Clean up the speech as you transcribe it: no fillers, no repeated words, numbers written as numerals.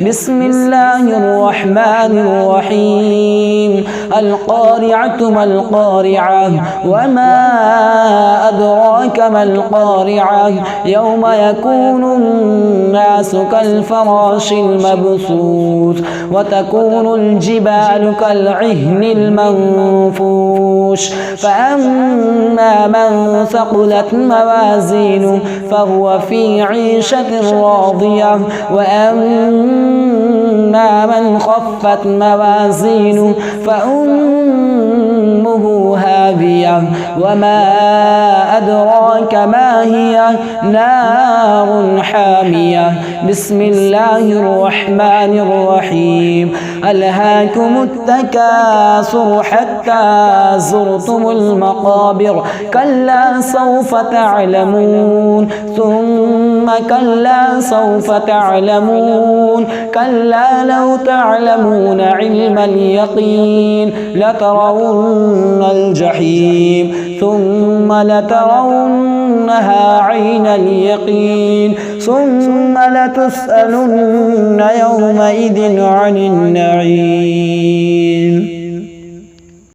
بسم الله الرحمن الرحيم القارعة ما القارعة وما أدراك ما القارعة يوم يكون الناس كالفراش المبثوث وتكون الجبال كالعهن المنفوش فأما من ثقلت موازينه فهو في عيشة راضية وأما من خفت موازينه فأمه هاوية وما أدراك ما هي نار حامية بسم الله الرحمن الرحيم ألهاكم التكاثر حتى زرتم المقابر كلا سوف تعلمون ثم كلا سوف تعلمون كلا لو تعلمون علم اليقين لترون الجحيم ثم لترونها عين اليقين ثم لتسألن يومئذ عن النعيم.